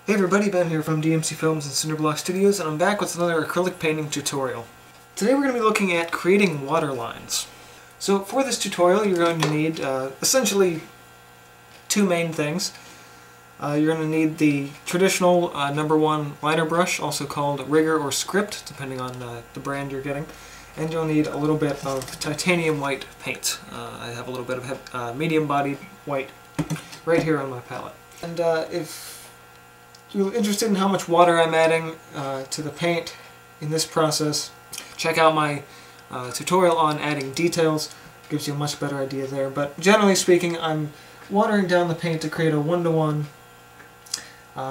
Hey everybody, Ben here from DMC Films and Cinder Studios, and I'm back with another acrylic painting tutorial. Today we're going to be looking at creating water lines. So for this tutorial you're going to need essentially two main things. You're going to need the traditional #1 liner brush, also called rigger or script, depending on the brand you're getting. And you'll need a little bit of titanium white paint. I have a little bit of medium bodied white right here on my palette. And if you're interested in how much water I'm adding to the paint in this process, check out my tutorial on adding details. It gives you a much better idea there. But generally speaking, I'm watering down the paint to create a 1-to-1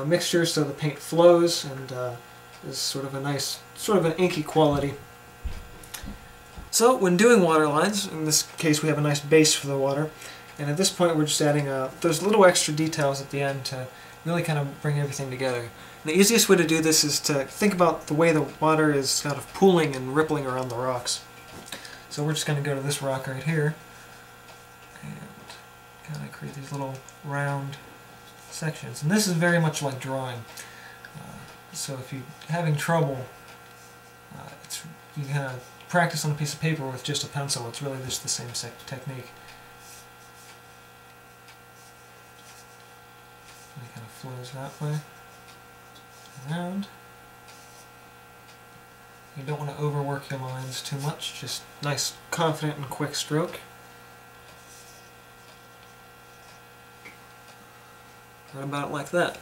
mixture so the paint flows and is sort of a nice, sort of an inky quality. So when doing water lines, in this case we have a nice base for the water, and at this point we're just adding those little extra details at the end to really kind of bring everything together. And the easiest way to do this is to think about the way the water is kind of pooling and rippling around the rocks. So we're just going to go to this rock right here and kind of create these little round sections. And this is very much like drawing. So if you're having trouble, you can kind of practice on a piece of paper with just a pencil. It's really just the same technique. It kind of flows that way, around. You don't want to overwork your lines too much, just nice, confident and quick stroke. Right about like that.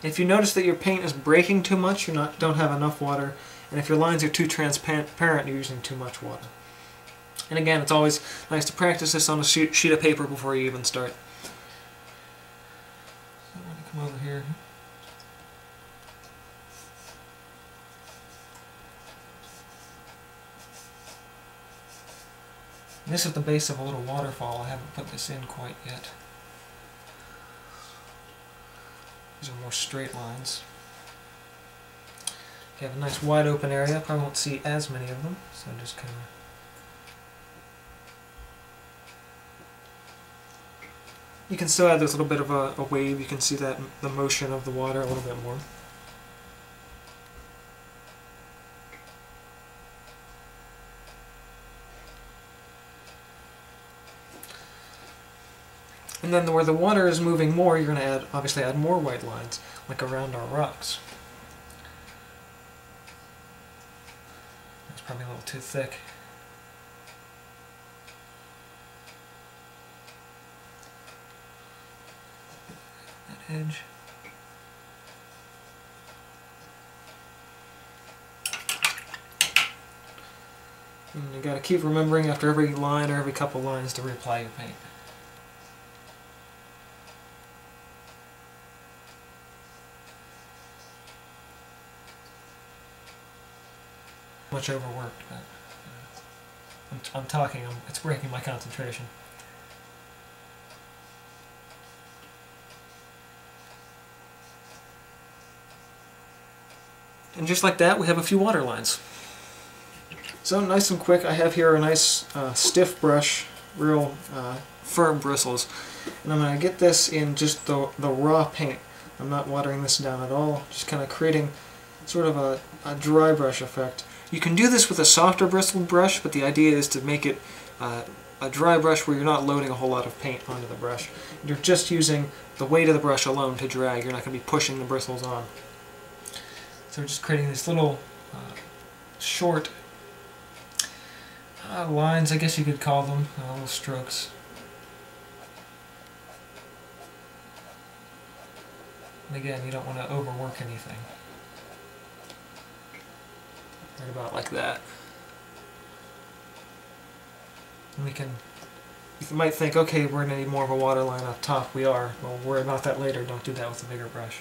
If you notice that your paint is breaking too much, you don't have enough water, and if your lines are too transparent, you're using too much water. And again, it's always nice to practice this on a sheet of paper before you even start. So I'm going to come over here. This is the base of a little waterfall. I haven't put this in quite yet. These are more straight lines. You have a nice wide open area. Probably won't see as many of them, so just kind of. You can still add this little bit of a wave. You can see that the motion of the water a little bit more. And then where the water is moving more, you're going to obviously add more white lines, like around our rocks. That's probably a little too thick. That edge. And you got to keep remembering after every line or every couple lines to reapply your paint. Much overworked, but I'm talking, it's breaking my concentration. And just like that, we have a few water lines. So nice and quick, I have here a nice stiff brush, real firm bristles, and I'm going to get this in just the raw paint. I'm not watering this down at all, just kind of creating sort of a dry brush effect. You can do this with a softer bristled brush, but the idea is to make it a dry brush where you're not loading a whole lot of paint onto the brush. You're just using the weight of the brush alone to drag. You're not going to be pushing the bristles on. So we're just creating these little short lines, I guess you could call them, little strokes. And again, you don't want to overwork anything. Right about like that. And you might think, okay, we're going to need more of a water line up top. We are. Well, worry about that later. Don't do that with a bigger brush.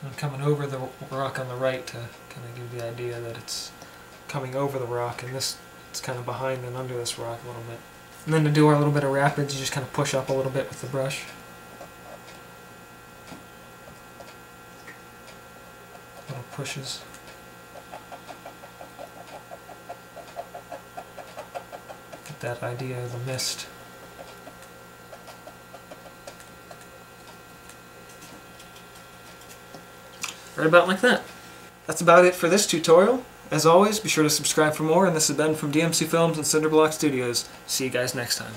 I'm coming over the rock on the right to kind of give the idea that it's coming over the rock, and it's kind of behind and under this rock a little bit. And then to do our little bit of rapids, you just kind of push up a little bit with the brush. Little pushes. get that idea of the mist. Right about like that. That's about it for this tutorial. As always, be sure to subscribe for more, and this has been from DMC Films and Cinder Block Studios. See you guys next time.